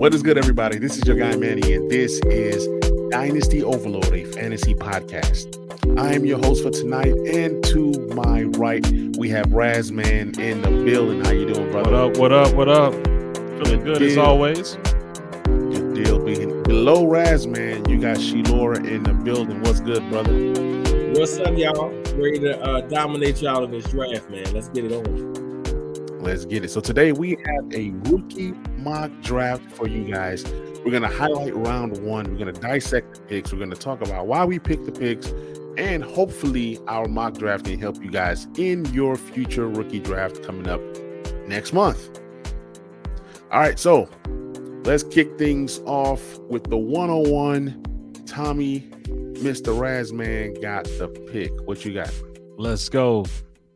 What is good, everybody? This is your guy Manny, and this is Dynasty Overload, a fantasy podcast. I am your host for tonight, and to my right, we have Razman in the building. How you doing, brother? What up? Feeling good as always. Good deal. Below Razman, you got Shilora in the building. What's good, brother? What's up, y'all? Ready to dominate y'all in this draft, man. Let's get it on. Let's get it. So today we have a rookie mock draft for you guys. We're going to highlight round one. We're going to dissect the picks. We're going to talk about why we picked the picks, and hopefully our mock draft can help you guys in your future rookie draft coming up next month. All right, so let's kick things off with the 101. Tommy, Mr. Razman got the pick. What you got? Let's go.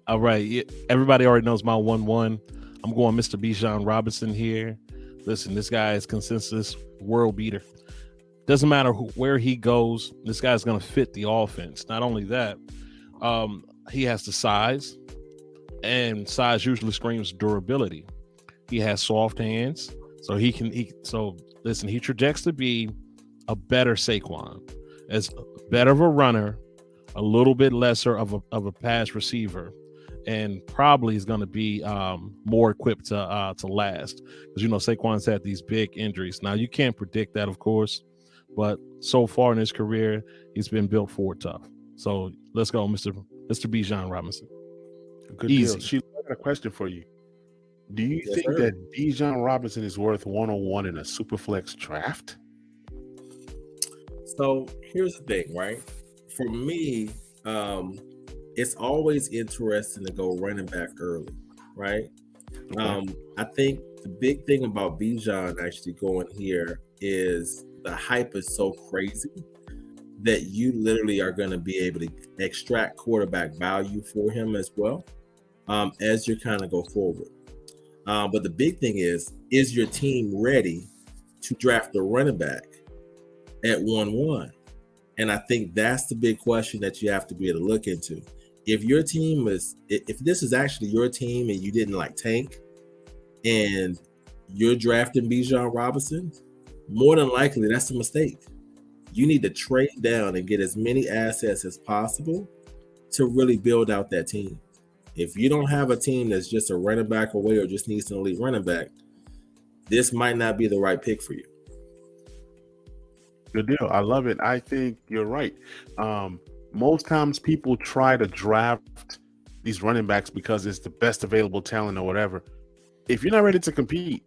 All right. Everybody already knows my 1-1. I'm going Mr. Bijan Robinson here. Listen, this guy is consensus world beater. Doesn't matter where he goes. This guy's going to fit the offense. Not only that, he has the size, and size usually screams durability. He has soft hands, so he projects to be a better Saquon, as better of a runner, a little bit lesser of a pass receiver, and probably is going to be more equipped to last, because Saquon's had these big injuries. Now you can't predict that, of course, but so far in his career, he's been built for it tough. So let's go, Mr. Bijan Robinson. Good deal. Sheila, I got a question for you. Do you think that Bijan Robinson is worth 101 in a Superflex draft? So here's the thing, right? For me, it's always interesting to go running back early, right? Okay. I think the big thing about Bijan actually going here is the hype is so crazy that you literally are going to be able to extract quarterback value for him as well, as you kind of go forward. But the big thing is your team ready to draft a running back at 1-1? And I think that's the big question that you have to be able to look into. If your team if this is actually your team and you didn't tank and you're drafting Bijan Robinson, more than likely that's a mistake. You need to trade down and get as many assets as possible to really build out that team. If you don't have a team that's just a running back away or just needs an elite running back, this might not be the right pick for you. Good deal. I love it. I think you're right. Most times people try to draft these running backs because it's the best available talent or whatever. If you're not ready to compete,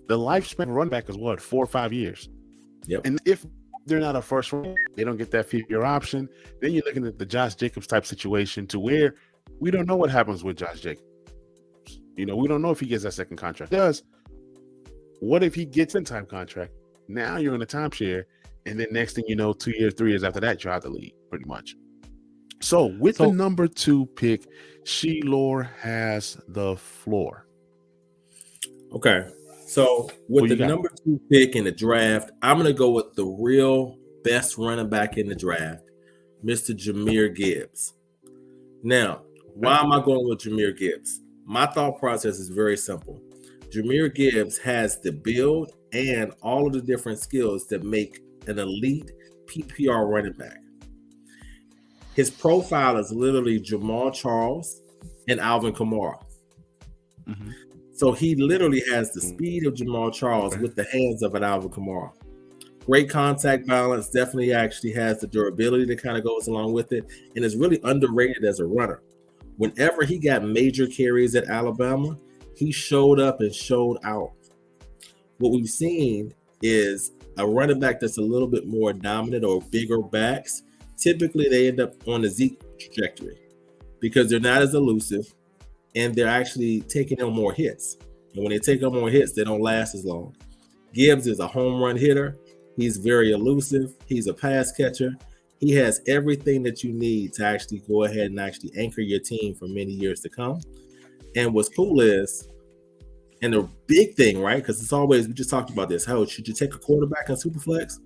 the lifespan of a running back is 4 or 5 years. Yep. And if they're not a first round, they don't get that 5th-year option, then you're looking at the Josh Jacobs type situation, to where we don't know what happens with Josh Jacobs. We don't know if he gets that second contract. What if he gets in time contract? Now you're in a timeshare, and then next thing you know, 2 years, 3 years after that, you're out the league, pretty much. So with the number 2 pick, Shilor has the floor. Okay. So with the number 2 pick in the draft, I'm going to go with the real best running back in the draft, Mr. Jahmyr Gibbs. Now, why am I going with Jahmyr Gibbs? My thought process is very simple. Jahmyr Gibbs has the build and all of the different skills that make an elite PPR running back. His profile is literally Jamal Charles and Alvin Kamara. Mm-hmm. So he literally has the speed of Jamal Charles with the hands of an Alvin Kamara. Great contact balance, definitely actually has the durability that kind of goes along with it, and is really underrated as a runner. Whenever he got major carries at Alabama, he showed up and showed out. What we've seen is a running back that's a little bit more dominant or bigger backs. Typically, they end up on the Zeke trajectory because they're not as elusive and they're actually taking on more hits. And when they take on more hits, they don't last as long. Gibbs is a home run hitter. He's very elusive. He's a pass catcher. He has everything that you need to actually go ahead and actually anchor your team for many years to come. And what's cool is, and the big thing, right? Because it's always, we just talked about this. How should you take a quarterback in Superflex?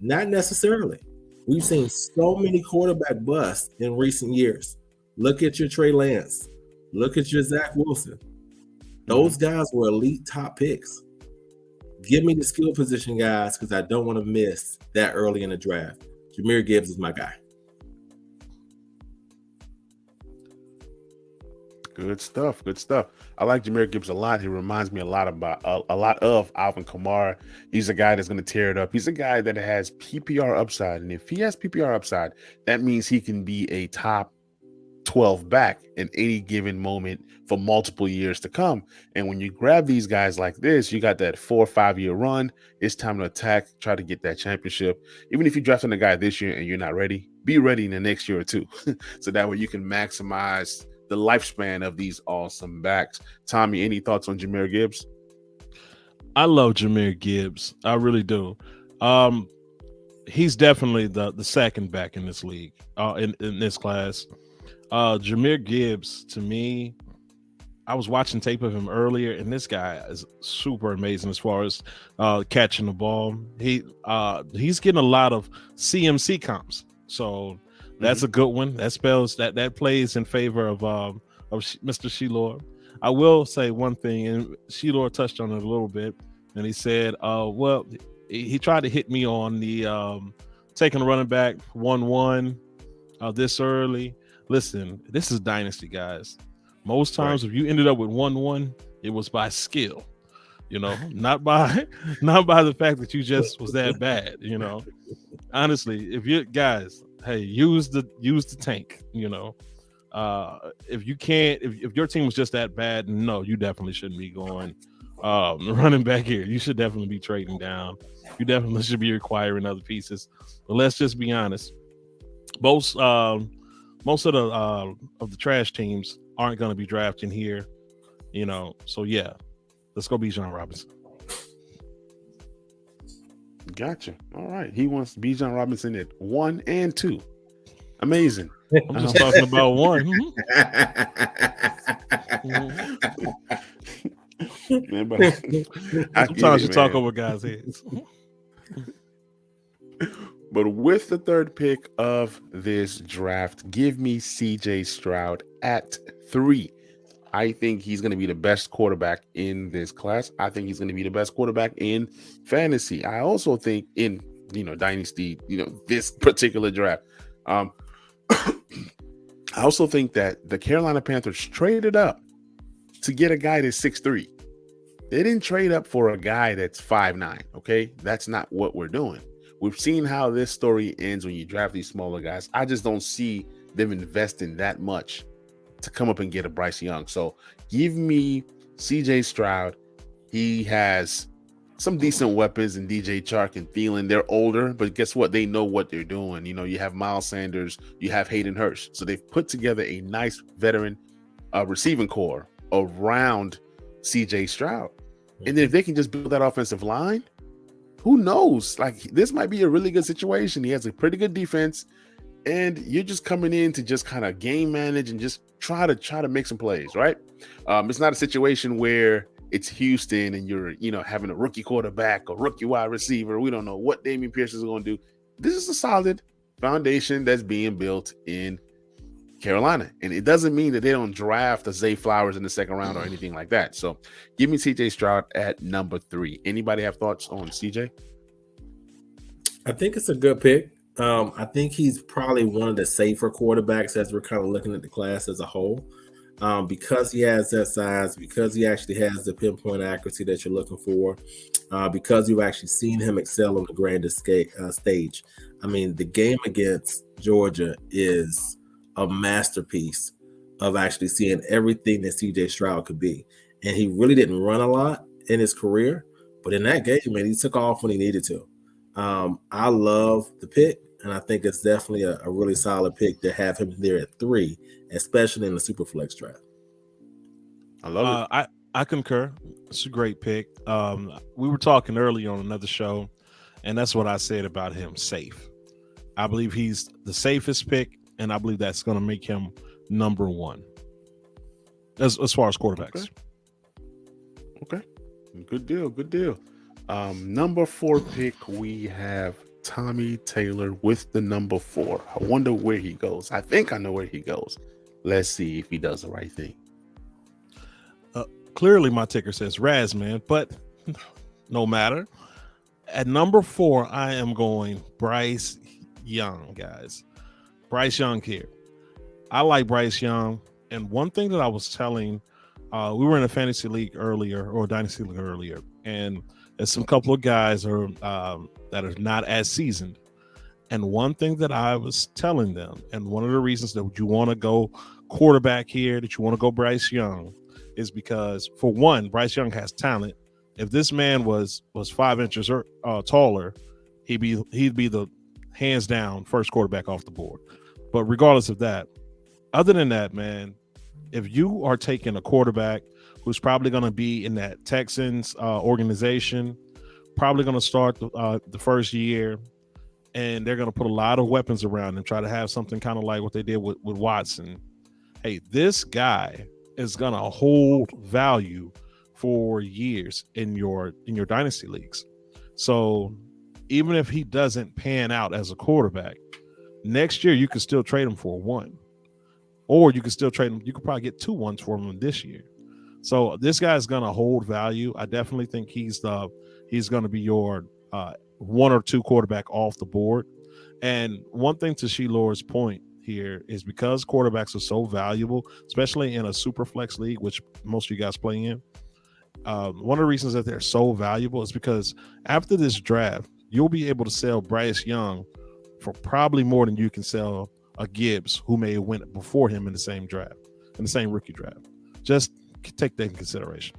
Not necessarily. We've seen so many quarterback busts in recent years. Look at your Trey Lance. Look at your Zach Wilson. Those guys were elite top picks. Give me the skill position guys because I don't want to miss that early in the draft. Jahmyr Gibbs is my guy. Good stuff. Good stuff. I like Jahmyr Gibbs a lot. He reminds me a lot of Alvin Kamara. He's a guy that's going to tear it up. He's a guy that has PPR upside, and if he has PPR upside, that means he can be a top 12 back in any given moment for multiple years to come. And when you grab these guys like this, you got that 4 or 5 year run. It's time to attack, try to get that championship. Even if you're drafting a guy this year and you're not ready, be ready in the next year or two. So that way you can maximize the lifespan of these awesome backs. Tommy, any thoughts on Jahmyr Gibbs? I love Jahmyr Gibbs. I really do. He's definitely the second back in this league, in this class. Jahmyr Gibbs, to me, I was watching tape of him earlier, and this guy is super amazing as far as catching the ball. He's getting a lot of CMC comps, so that's a good one. That spells that plays in favor of Mr. Shilor. I will say one thing, and Shilor touched on it a little bit, and he said, well, he tried to hit me on the taking a running back 1-1 this early. Listen, this is Dynasty, guys. Most times, if you ended up with 1-1, it was by skill, not by the fact that you just was that bad, Honestly, if you guys, hey, use the tank, if you can't, if your team was just that bad, no, you definitely shouldn't be going running back here. You should definitely be trading down. You definitely should be acquiring other pieces. But let's just be honest. Most of the trash teams aren't going to be drafting here, So yeah, let's go Bijan Robinson. Gotcha. All right, he wants Bijan Robinson at 1 and 2. Amazing. I'm just talking about 1. Man, but sometimes you talk over guys' heads. But with the third pick of this draft, give me CJ Stroud at 3. I think he's going to be the best quarterback in this class. I think he's going to be the best quarterback in fantasy. I also think in, Dynasty, this particular draft. I also think that the Carolina Panthers traded up to get a guy that's 6'3". They didn't trade up for a guy that's 5'9". Okay. That's not what we're doing. We've seen how this story ends when you draft these smaller guys. I just don't see them investing that much to come up and get a Bryce Young. So give me CJ Stroud. He has some decent weapons in DJ Chark and Thielen. They're older, but guess what? They know what they're doing. You have Miles Sanders, you have Hayden Hurst. So they've put together a nice veteran receiving core around CJ Stroud. And then if they can just build that offensive line, who knows? Like, this might be a really good situation. He has a pretty good defense, and you're just coming in to just kind of game manage and just try to make some plays, right? It's not a situation where it's Houston and you're, having a rookie quarterback or rookie wide receiver. We don't know what Damian Pierce is going to do. This is a solid foundation that's being built in Carolina. And it doesn't mean that they don't draft a Zay Flowers in the second round or anything like that. So give me CJ Stroud at number 3. Anybody have thoughts on CJ? I think it's a good pick. I think he's probably one of the safer quarterbacks as we're kind of looking at the class as a whole. Because he has that size, because he actually has the pinpoint accuracy that you're looking for, because you've actually seen him excel on the grandest stage. I mean, the game against Georgia is a masterpiece of actually seeing everything that CJ Stroud could be. And he really didn't run a lot in his career, but in that game, man, he took off when he needed to. I love the pick, and I think it's definitely a really solid pick to have him there at 3, especially in the super flex draft. I love it. I concur. It's a great pick. We were talking earlier on another show, and that's what I said about him, safe. I believe he's the safest pick, and I believe that's going to make him number 1 as far as quarterbacks. Okay. Good deal. Number 4 pick, we have Tommy Taylor with the number 4. I wonder where he goes. I think I know where he goes. Let's see if he does the right thing. Clearly, my ticker says Raz, man, but no matter. At number 4, I am going Bryce Young, guys. Bryce Young here. I like Bryce Young. And one thing that I was telling, we were in a fantasy league earlier, or a dynasty league earlier, and there's some couple of guys that are not as seasoned. And one thing that I was telling them, and one of the reasons that you want to go quarterback here, that you want to go Bryce Young, is because, for one, Bryce Young has talent. If this man was 5 inches taller, he'd be the hands down first quarterback off the board. But regardless of that, other than that, man, if you are taking a quarterback who's probably going to be in that Texans organization, probably going to start the first year, and they're going to put a lot of weapons around and try to have something kind of like what they did with Watson. Hey, this guy is going to hold value for years in your dynasty leagues. So even if he doesn't pan out as a quarterback, next year you could still trade him for 1. Or you could still trade him. You could probably get 2 1s for him this year. So this guy's going to hold value. I definitely think he's going to be your 1 or 2 quarterback off the board. And one thing to Sheila's point here is, because quarterbacks are so valuable, especially in a super flex league, which most of you guys play in. One of the reasons that they're so valuable is because after this draft, you'll be able to sell Bryce Young for probably more than you can sell a Gibbs, who may have went before him in the same draft, in the same rookie draft. Just take that in consideration.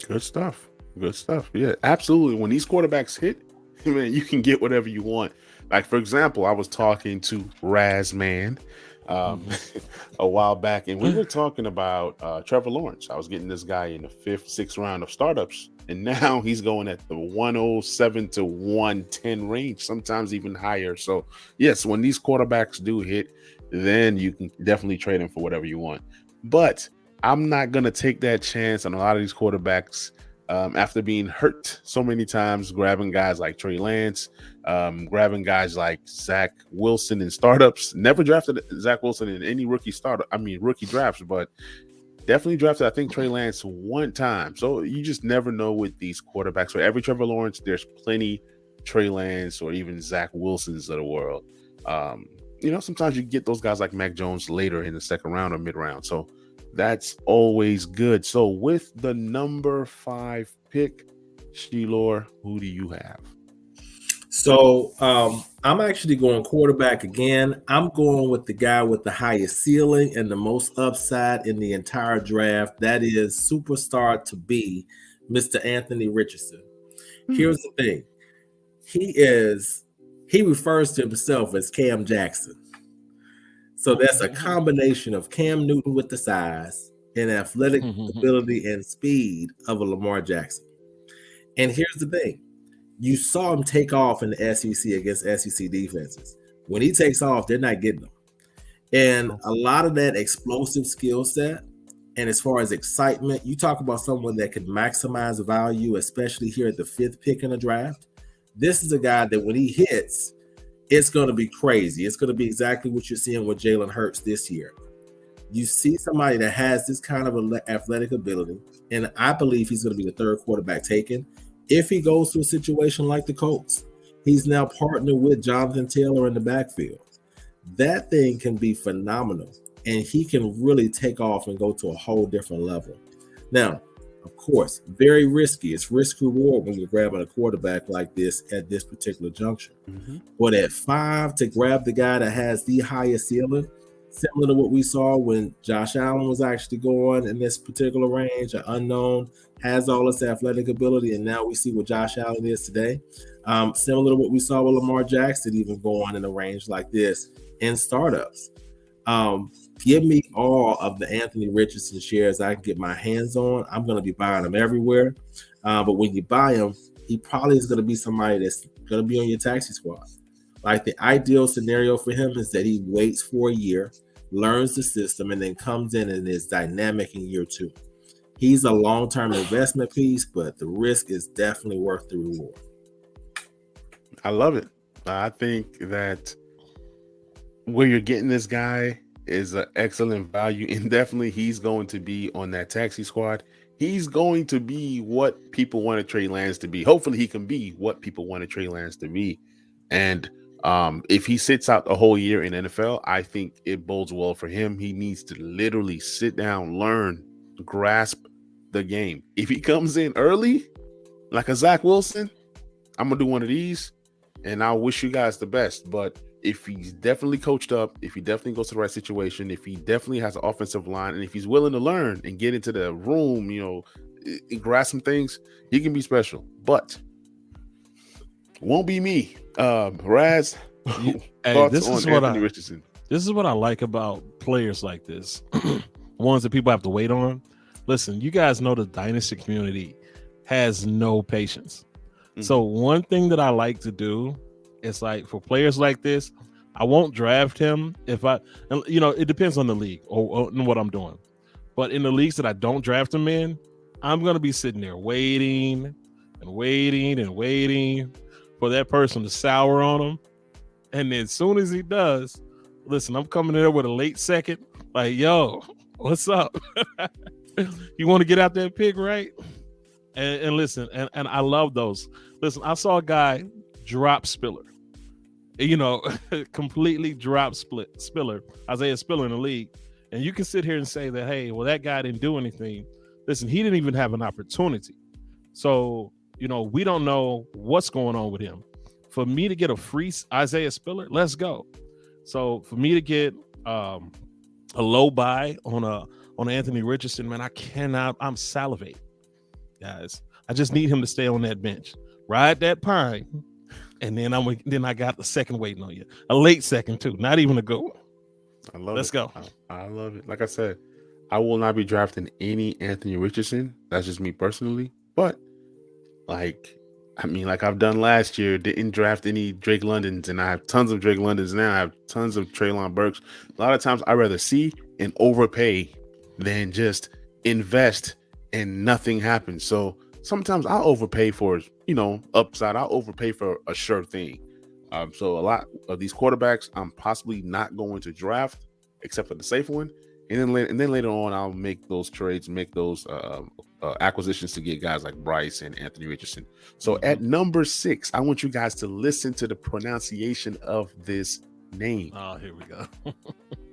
Good stuff. Good stuff. Yeah, absolutely. When these quarterbacks hit, man, you can get whatever you want. Like, for example, I was talking to Razman a while back, and we were talking about Trevor Lawrence. I was getting this guy in the 5th, 6th round of startups, and now he's going at the 107 to 110 range, sometimes even higher. So, yes, when these quarterbacks do hit, then you can definitely trade them for whatever you want. But I'm not going to take that chance on a lot of these quarterbacks after being hurt so many times, grabbing guys like Trey Lance, grabbing guys like Zach Wilson in startups. Never drafted Zach Wilson in any rookie drafts, but definitely drafted, I think, Trey Lance 1 time. So you just never know with these quarterbacks. For every Trevor Lawrence, there's plenty Trey Lance or even Zach Wilsons of the world. Sometimes you get those guys like Mac Jones later in the 2nd round or mid-round. So that's always good. So with the number 5 pick, Sheilor, who do you have? So I'm actually going quarterback again. I'm going with the guy with the highest ceiling and the most upside in the entire draft. That is superstar to be Mr. Anthony Richardson. Here's the thing. He refers to himself as Cam Jackson. So that's a combination of Cam Newton with the size and athletic ability and speed of a Lamar Jackson. And here's the thing. You saw him take off in the SEC against SEC defenses. When he takes off, they're not getting him. And a lot of that explosive skill set, and as far as excitement, you talk about someone that can maximize value, especially here at the 5th pick in the draft. This is a guy that when he hits, it's going to be crazy. It's going to be exactly what you're seeing with Jalen Hurts this year. You see somebody that has this kind of athletic ability, and I believe he's going to be the 3rd quarterback taken. If he goes to a situation like the Colts, he's now partnered with Jonathan Taylor in the backfield. That thing can be phenomenal, and he can really take off and go to a whole different level. Now, of course, very risky. It's risk reward when you're grabbing a quarterback like this at this particular juncture. But at 5, to grab the guy that has the highest ceiling, similar to what we saw when Josh Allen was actually going in this particular range, an unknown, has all this athletic ability, and now we see what Josh Allen is today. Similar to what we saw with Lamar Jackson even going in a range like this in startups. Give me all of the Anthony Richardson shares I can get my hands on. I'm going to be buying them everywhere. But when you buy him, he probably is going to be somebody that's going to be on your taxi squad. Like, the ideal scenario for him is that he waits for a year, learns the system, and then comes in and is dynamic in year 2. He's a long-term investment piece, but the risk is definitely worth the reward. I love it. I think that where you're getting this guy is an excellent value, and definitely he's going to be on that taxi squad. he's going to be what people want to Trey Lance to be. Hopefully, he can be what people want to Trey Lance to be. And if he sits out the whole year in NFL, I think it bodes well for him. He needs to literally sit down, learn, grasp the game. If he comes in early, like a Zach Wilson, I'm gonna do one of these, and I wish you guys the best. But if he's definitely coached up, if he definitely goes to the right situation, if he definitely has an offensive line, and if he's willing to learn and get into the room, and grasp some things, he can be special. But won't be me. Raz, this is what Richardson. This is what I like about players like this, ones that people have to wait on. Listen, you guys know the Dynasty community has no patience. Mm-hmm. So one thing that I like to do is, like, for players like this, I won't draft him if it depends on the league or what I'm doing. But in the leagues that I don't draft him in, I'm going to be sitting there waiting for that person to sour on him. And then as soon as he does, listen, I'm coming in there with a late second, like, yo, what's up? You want to get out that pick, right? And listen, and I love those. Listen, I saw a guy drop Spiller, completely drop Spiller, Isaiah Spiller in the league. And you can sit here and say that, hey, well, that guy didn't do anything. Listen, he didn't even have an opportunity. So, we don't know what's going on with him. For me to get a free Isaiah Spiller, let's go. So for me to get a low buy on Anthony Richardson, man, I'm salivating, guys. I just need him to stay on that bench, ride that pine, and then I got the second waiting on you, a late second too, not even a good one. I love it. Let's go. I love it. Like I said, I will not be drafting any Anthony Richardson. That's just me personally. But like I've done last year, didn't draft any Drake Londons, and I have tons of Drake Londons now. I have tons of Treylon Burks. A lot of times I'd rather see and overpay than just invest and nothing happens. So sometimes I'll overpay for, upside. I'll overpay for a sure thing. So a lot of these quarterbacks I'm possibly not going to draft except for the safe one. And then later on, I'll make those trades, make those acquisitions to get guys like Bryce and Anthony Richardson. So at number 6, I want you guys to listen to the pronunciation of this name. Oh, here we go.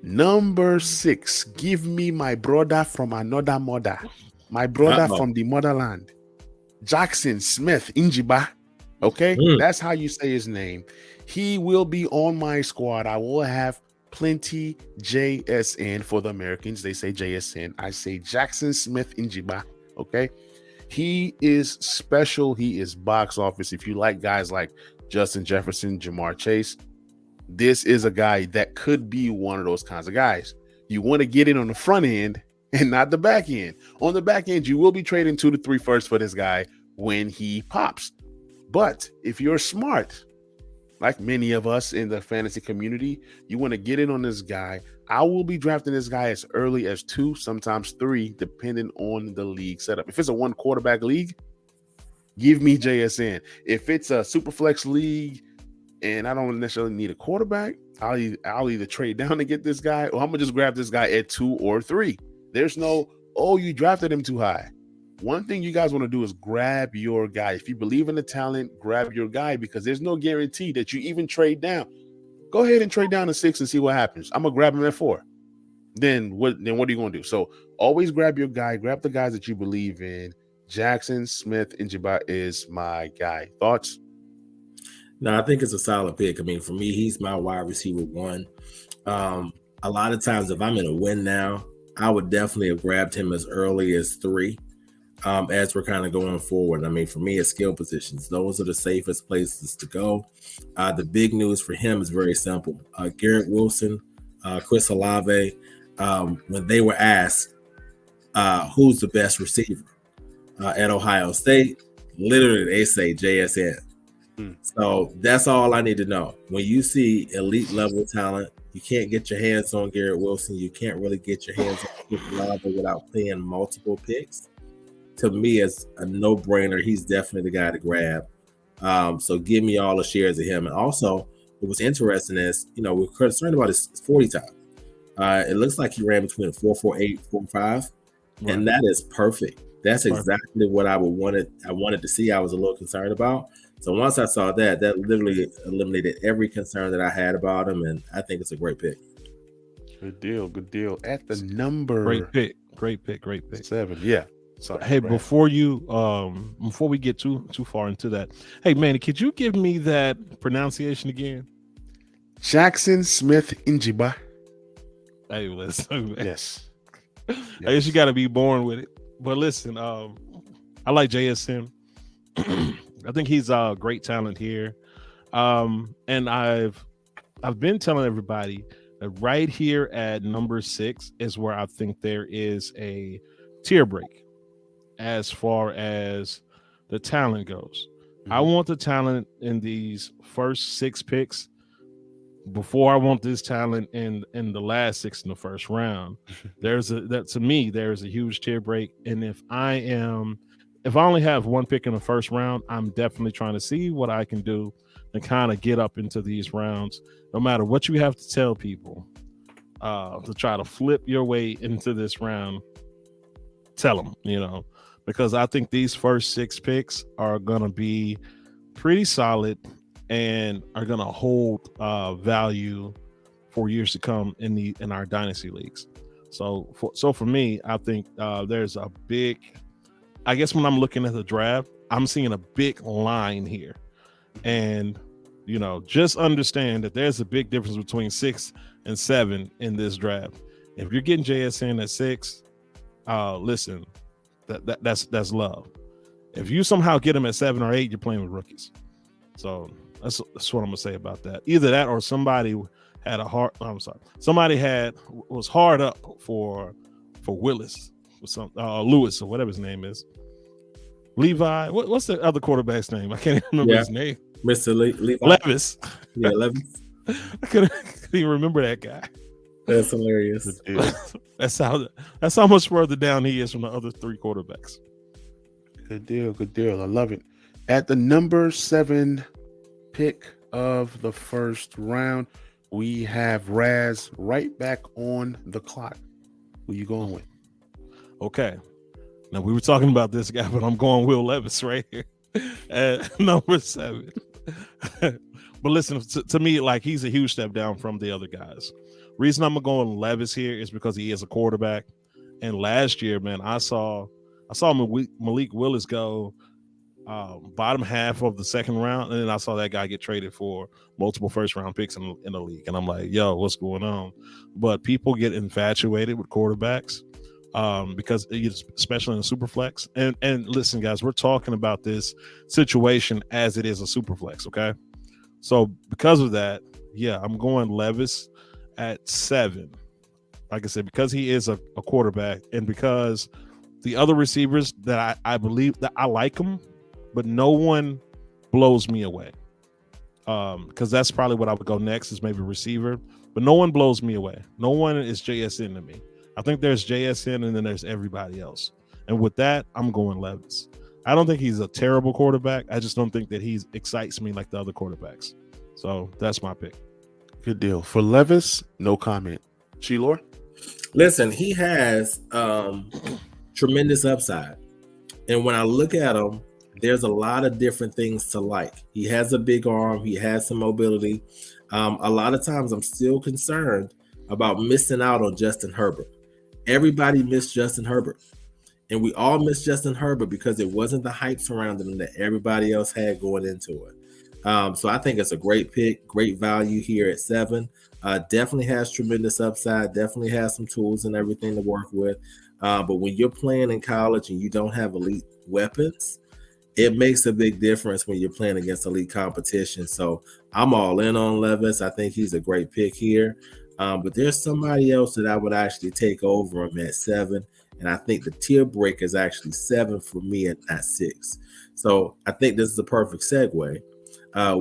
Number 6, give me my brother from another mother, my brother from the motherland, Jackson Smith Njiba. Okay, that's how you say his name. He will be on my squad. I will have plenty JSN for the Americans. They say JSN. I say Jackson Smith Njiba. Okay, he is special. He is box office. If you like guys like Justin Jefferson, Jamar Chase, this is a guy that could be one of those kinds of guys. You want to get in on the front end and not the back end. On the back end, you will be trading 2 to 3 firsts for this guy when he pops. But if you're smart, like many of us in the fantasy community, you want to get in on this guy. I will be drafting this guy as early as 2, sometimes 3, depending on the league setup. If it's a 1 quarterback league, give me JSN. If it's a super flex league and I don't necessarily need a quarterback, I'll either trade down to get this guy, or I'm gonna just grab this guy at 2 or 3. There's no, you drafted him too high. One thing you guys want to do is grab your guy. If you believe in the talent, grab your guy, because there's no guarantee that you even trade down. Go ahead and trade down to 6 and see what happens. I'm gonna grab him at 4. Then what are you gonna do? So always grab your guy. Grab the guys that you believe in. Jackson Smith Njiba is my guy. Thoughts? No, I think it's a solid pick. I mean, for me, he's my wide receiver 1. A lot of times, if I'm in a win now, I would definitely have grabbed him as early as 3. As we're kind of going forward. I mean, for me, it's skill positions. Those are the safest places to go. The big news for him is very simple. Garrett Wilson, Chris Olave, when they were asked who's the best receiver at Ohio State, literally they say JSN. So that's all I need to know. When you see elite level talent, you can't get your hands on Garrett Wilson. You can't really get your hands on Chris Olave without paying multiple picks. To me, it's a no-brainer. He's definitely the guy to grab. So give me all the shares of him. And also, what was interesting is, we're concerned about his 40 time. It looks like he ran between 4.48, 4.5, and that is perfect. That's exactly what I wanted to see. I was a little concerned about. So once I saw that literally eliminated every concern that I had about him, and I think it's a great pick. Good deal. Good deal. At the number Great pick. 7. Yeah. Sorry. Hey, before we get too far into that, hey Manny, could you give me that pronunciation again? Jackson Smith Njiba. Hey, listen. Yes. I guess you got to be born with it. But listen, I like JSN. I think he's a great talent here, and I've been telling everybody that right here at number 6 is where I think there is a tier break as far as the talent goes. Mm-hmm. I want the talent in these first 6 picks before I want this talent in the last 6 in the first round. To me, there's a huge tier break. And if I only have one pick in the first round, I'm definitely trying to see what I can do and kind of get up into these rounds, no matter what you have to tell people, to try to flip your way into this round. Tell them, because I think these first 6 picks are going to be pretty solid and are going to hold value for years to come in our dynasty leagues. So for me, I think there's a big, I guess when I'm looking at the draft, I'm seeing a big line here. And, just understand that there's a big difference between 6 and 7 in this draft. If you're getting JSN at 6, listen, that's love. If you somehow get him at 7 or 8, you're playing with rookies. So that's what I'm gonna say about that. Either that or somebody had was hard up for Willis or some Lewis or whatever his name is. Levi, what's the other quarterback's name? I can't even remember his name. Mr. Levi Levis. Yeah, Levis. I couldn't even remember that guy. That's hilarious. That's how much further down he is from the other 3 quarterbacks. Good deal. I love it. At the number 7 pick of the first round, we have Raz right back on the clock. Who you going with? Okay. Now, we were talking about this guy, but I'm going Will Levis right here at number 7. But listen, to me, like, he's a huge step down from the other guys. Reason I'm going Levis here is because he is a quarterback. And last year, man, I saw Malik Willis go bottom half of the second round, and then I saw that guy get traded for multiple first round picks in the league. And I'm like, yo, what's going on? But people get infatuated with quarterbacks because especially in the super flex. And listen, guys, we're talking about this situation as it is a super flex, okay? So because of that, yeah, I'm going Levis at 7. Like I said, because he is a quarterback, and because the other receivers that I believe that I like them, but no one blows me away. Because that's probably what I would go next, is maybe receiver, but no one blows me away. No one is JSN to me. I think there's JSN and then there's everybody else. And with that, I'm going Levis. I don't think he's a terrible quarterback. I just don't think that he excites me like the other quarterbacks. So that's my pick. Good deal. For Levis, no comment. Sheilor? Listen, he has tremendous upside. And when I look at him, there's a lot of different things to like. He has a big arm. He has some mobility. A lot of times I'm still concerned about missing out on Justin Herbert. Everybody missed Justin Herbert. And we all missed Justin Herbert because it wasn't the hype surrounding him that everybody else had going into it. So I think it's a great pick, great value here at 7. Definitely has tremendous upside, definitely has some tools and everything to work with. But when you're playing in college and you don't have elite weapons, it makes a big difference when you're playing against elite competition. So I'm all in on Levis. I think he's a great pick here. But there's somebody else that I would actually take over him at 7. And I think the tier break is actually 7 for me at 6. So I think this is a perfect segue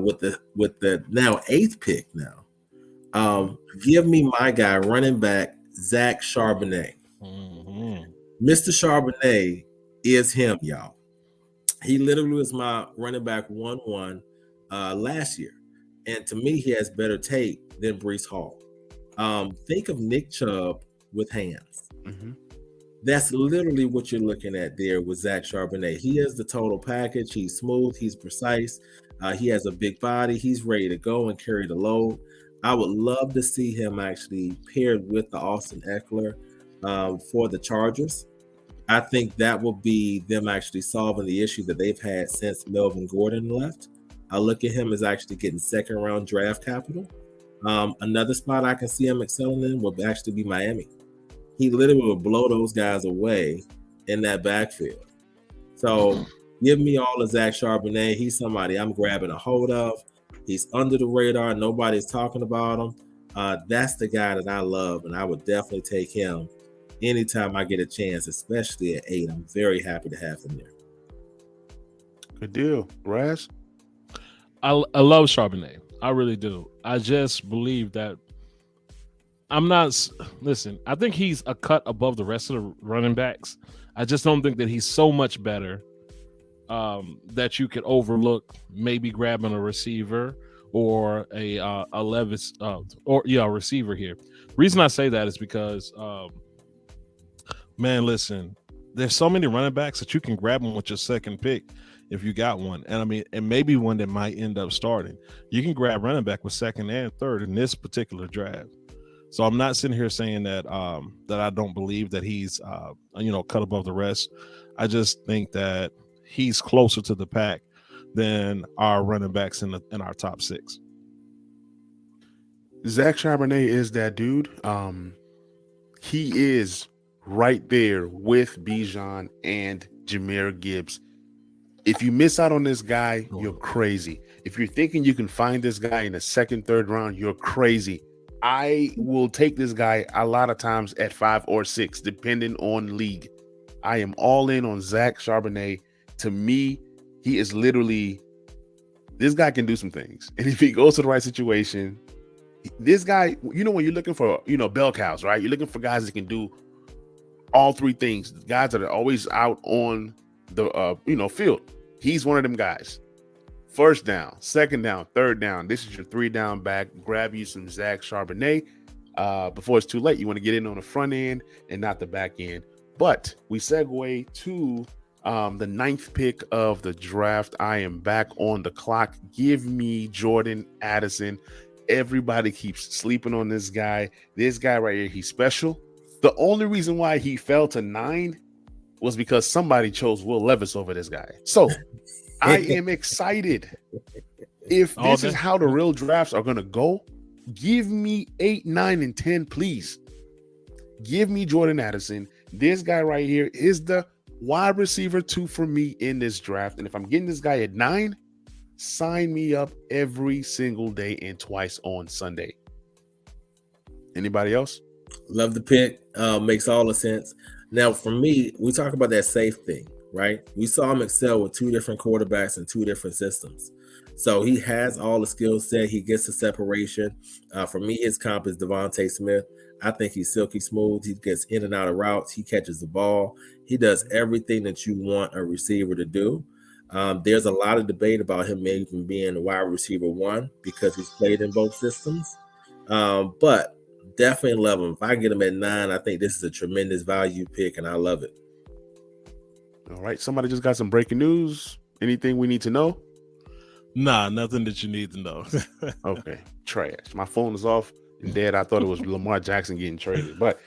with the now 8th pick now. Give me my guy, running back, Zach Charbonnet. Mm-hmm. Mr. Charbonnet is him, y'all. He literally was my running back 1-1 last year. And to me, he has better tape than Breece Hall. Think of Nick Chubb with hands. Mm-hmm. That's literally what you're looking at there with Zach Charbonnet. He is the total package. He's smooth. He's precise. He has a big body. He's ready to go and carry the load. I would love to see him actually paired with the Austin Eckler for the Chargers. I think that will be them actually solving the issue that they've had since Melvin Gordon left. I look at him as actually getting second round draft capital. Another spot I can see him excelling in would actually be Miami. He literally will blow those guys away in that backfield. So give me all of Zach Charbonnet. He's somebody I'm grabbing a hold of. He's under the radar. Nobody's talking about him. That's the guy that I love, and I would definitely take him anytime I get a chance, especially at 8. I'm very happy to have him there. Good deal. Raz? I love Charbonnet. I really do. I just believe that listen, I think he's a cut above the rest of the running backs. I just don't think that he's so much better that you could overlook maybe grabbing a receiver or a Levis a receiver here. Reason I say that is because man, listen, there's so many running backs that you can grab them with your second pick if you got one. And I mean, and maybe one that might end up starting. You can grab running back with second and third in this particular draft. So I'm not sitting here saying that that I don't believe that he's cut above the rest. I just think that he's closer to the pack than our running backs in our top 6. Zach Charbonnet is that dude. He is right there with Bijan and Jahmyr Gibbs. If you miss out on this guy, you're crazy. If you're thinking you can find this guy in the second, third round, you're crazy. I will take this guy a lot of times at 5 or 6, depending on league. I am all in on Zach Charbonnet. To me, he is literally, this guy can do some things. And if he goes to the right situation, this guy, when you're looking for, bell cows, right? You're looking for guys that can do all 3 things. Guys that are always out on the, field. He's one of them guys. First down, second down, third down. This is your 3 down back. Grab you some Zach Charbonnet before it's too late. You want to get in on the front end and not the back end. But we segue to the 9th pick of the draft. I am back on the clock. Give me Jordan Addison. Everybody keeps sleeping on this guy. This guy right here, he's special. The only reason why he fell to 9 was because somebody chose Will Levis over this guy. So I am excited. If this is how the real drafts are going to go, give me 8, 9, and 10, please. Give me Jordan Addison. This guy right here is the wide receiver 2 for me in this draft. And if I'm getting this guy at 9, sign me up every single day and twice on Sunday. Anybody else? Love the pick. Makes all the sense. Now, for me, we talk about that safe thing, right? We saw him excel with 2 different quarterbacks and 2 different systems. So he has all the skill set. He gets the separation. For me, his comp is Devontae Smith. I think he's silky smooth. He gets in and out of routes. He catches the ball. He does everything that you want a receiver to do. There's a lot of debate about him maybe even being a wide receiver 1 because he's played in both systems. But definitely love him. If I get him at 9, I think this is a tremendous value pick, and I love it. All right. Somebody just got some breaking news. Anything we need to know? Nah, nothing that you need to know. Okay. Trash. My phone is off and dead. I thought it was Lamar Jackson getting traded. But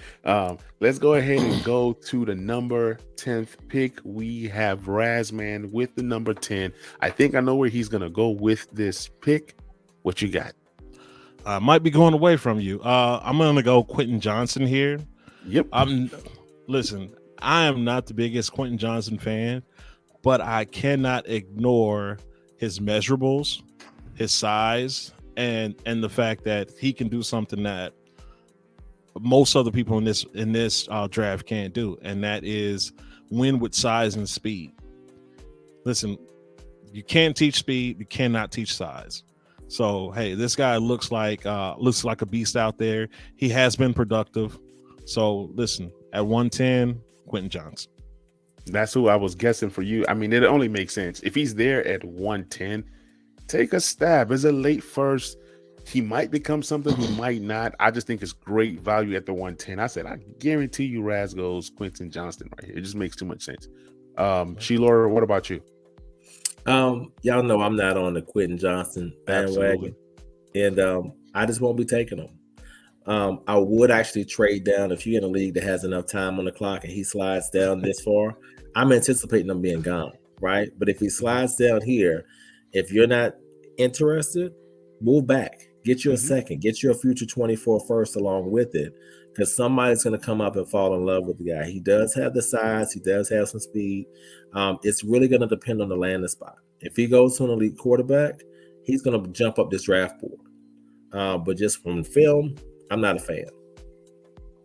let's go ahead and go to the number 10th pick. We have Razman with the number 10. I think I know where he's going to go with this pick. What you got? I might be going away from you. I'm going to go Quentin Johnson here. Yep. Listen, I am not the biggest Quentin Johnson fan, but I cannot ignore his measurables, his size, and the fact that he can do something that most other people in this draft can't do, and that is win with size and speed. Listen, you can't teach speed, you cannot teach size. So hey, this guy looks like a beast out there. He has been productive. So listen, at 110, Quentin Johnson. That's who I was guessing for you. I mean, it only makes sense. If he's there at 110, take a stab. It's a late first. He might become something, he might not. I just think it's great value at the 110. I said, I guarantee you Raz goes Quentin Johnston right here. It just makes too much sense. Sheila, what about you? Y'all know I'm not on the Quentin Johnston bandwagon. Absolutely. And I just won't be taking him. I would actually trade down if you're in a league that has enough time on the clock and he slides down this far. I'm anticipating him being gone, right? But if he slides down here, if you're not interested, move back. Get you a second. Get you a future 24 first along with it, because somebody's going to come up and fall in love with the guy. He does have the size. He does have some speed. It's really going to depend on the landing spot. If he goes to an elite quarterback, he's going to jump up this draft board. But just from film, I'm not a fan.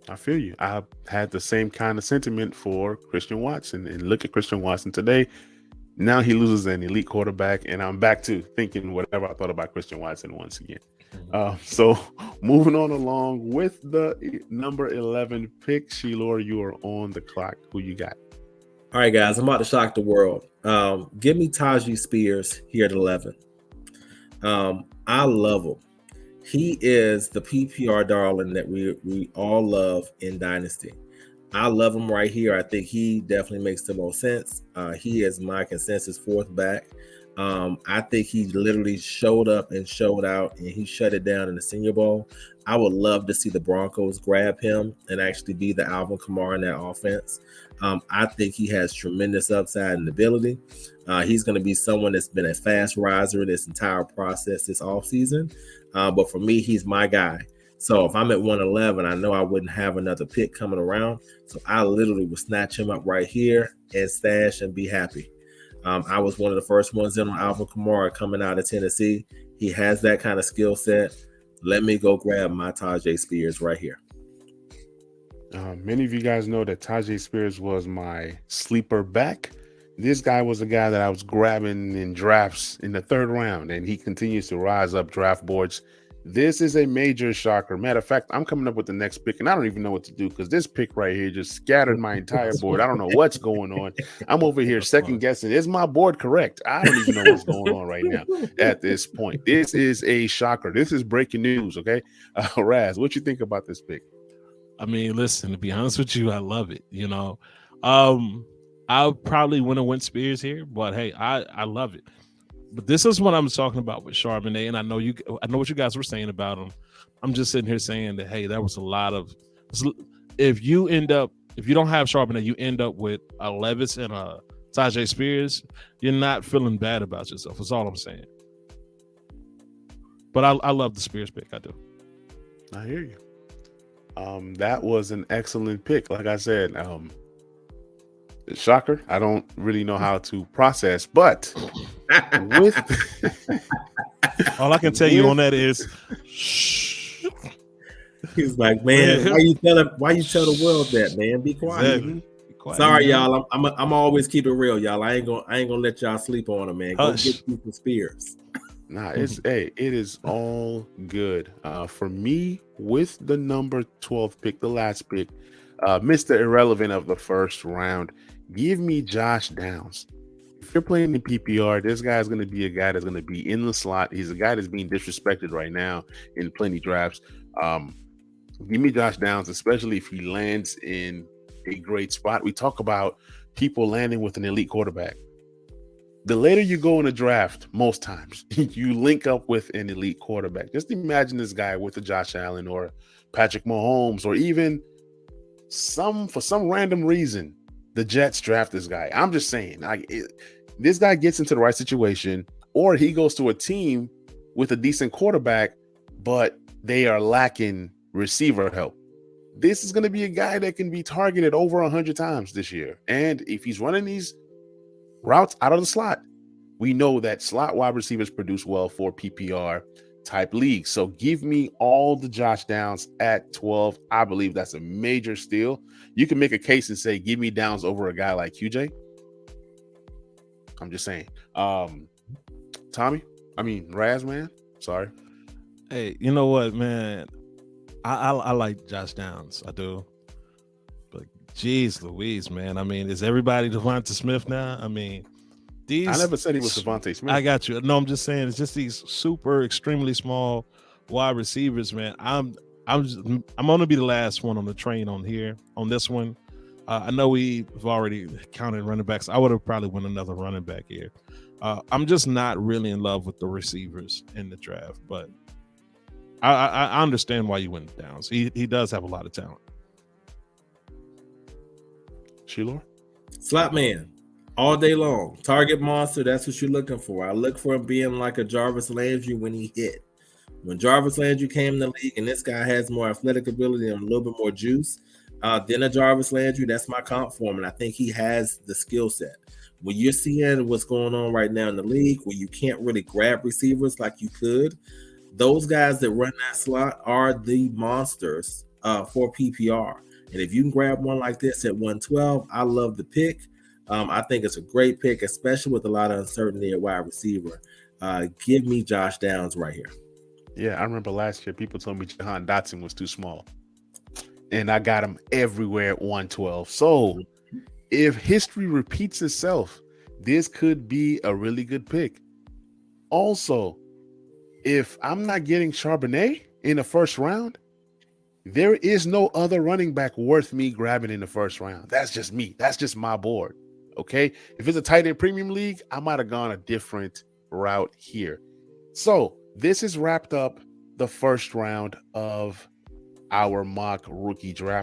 I feel you. I had the same kind of sentiment for Christian Watson. And look at Christian Watson today. Now he loses an elite quarterback, and I'm back to thinking whatever I thought about Christian Watson once again. So moving on along with the number 11 pick, Sheila, you are on the clock. Who you got? All right, guys, I'm about to shock the world. Give me Tajee Spears here at 11. I love him. He is the PPR darling that we all love in Dynasty. I love him right here. I think he definitely makes the most sense. He is my consensus fourth back. I think he literally showed up and showed out, and he shut it down in the Senior Bowl. I would love to see the Broncos grab him and actually be the Alvin Kamara in that offense. I think he has tremendous upside and ability. He's going to be someone that's been a fast riser this entire process this offseason. But for me, he's my guy. So if I'm at 111, I know I wouldn't have another pick coming around. So I literally would snatch him up right here and stash and be happy. I was one of the first ones in on Alvin Kamara coming out of Tennessee. He has that kind of skill set. Let me go grab my Tajee Spears right here. Many of you guys know that Tajee Spears was my sleeper back. This guy was a guy that I was grabbing in drafts in the third round, and he continues to rise up draft boards. This is a major shocker. Matter of fact, I'm coming up with the next pick, and I don't even know what to do because this pick right here just scattered my entire board. I don't know what's going on. I'm over here second guessing. Is my board correct? I don't even know what's going on right now at this point. This is a shocker. This is breaking news, okay? Raz, what you think about this pick? I mean, listen, to be honest with you, I love it. You know, I probably wouldn't have went Spears here, but hey, I love it. But this is what I'm talking about with Charbonnet, and I know what you guys were saying about him. I'm just sitting here saying that, hey, that was a lot of. If you don't have Charbonnet, you end up with a Levis and a Tajee Spears. You're not feeling bad about yourself. That's all I'm saying. But I love the Spears pick. I do. I hear you. That was an excellent pick. Like I said, shocker. I don't really know how to process, but with all I can tell you on that is shh. He's like, man, why you tell the world that, man? Be quiet. Exactly. Be quiet. Sorry, y'all. I'm always keep it real, y'all. I ain't gonna let y'all sleep on him, man. Go get you some Spears. Nah, it is all good. For me, with the number 12 pick, the last pick, Mr. Irrelevant of the first round, give me Josh Downs. If you're playing in PPR, this guy's going to be a guy that's going to be in the slot. He's a guy that's being disrespected right now in plenty drafts. Give me Josh Downs, especially if he lands in a great spot. We talk about people landing with an elite quarterback. The later you go in a draft, most times you link up with an elite quarterback. Just imagine this guy with a Josh Allen or Patrick Mahomes, or even for some random reason, the Jets draft this guy. I'm just saying, this guy gets into the right situation, or he goes to a team with a decent quarterback, but they are lacking receiver help. This is going to be a guy that can be targeted over 100 times this year. And if he's running these routes out of the slot, we know that slot wide receivers produce well for PPR type leagues. So give me all the Josh Downs at 12. I believe that's a major steal. You can make a case and say, give me Downs over a guy like QJ. I'm just saying. Raz, man. Sorry. Hey, you know what, man? I like Josh Downs. I do. Jeez Louise, man. I mean, is everybody Devonta Smith now? I mean, I never said he was Devonta Smith. I got you. No, I'm just saying it's just these super extremely small wide receivers, man, I'm gonna be the last one on the train on this one. I know we've already counted running backs. I would have probably won another running back here. I'm just not really in love with the receivers in the draft, but I understand why you went down. So he does have a lot of talent. Sheila? Slot man, all day long. Target monster, that's what you're looking for. I look for him being like a Jarvis Landry when he hit. When Jarvis Landry came in the league, and this guy has more athletic ability and a little bit more juice than a Jarvis Landry, that's my comp for him, and I think he has the skill set. When you're seeing what's going on right now in the league, where you can't really grab receivers like you could, those guys that run that slot are the monsters for PPR. And if you can grab one like this at 112, I love the pick. I think it's a great pick, especially with a lot of uncertainty at wide receiver. Give me Josh Downs right here. Yeah, I remember last year people told me Jahan Dotson was too small. And I got him everywhere at 112. So if history repeats itself, this could be a really good pick. Also, if I'm not getting Charbonnet in the first round, there is no other running back worth me grabbing in the first round. That's just me. That's just my board. Okay. If it's a tight end premium league, I might have gone a different route here. So this has wrapped up the first round of our mock rookie draft.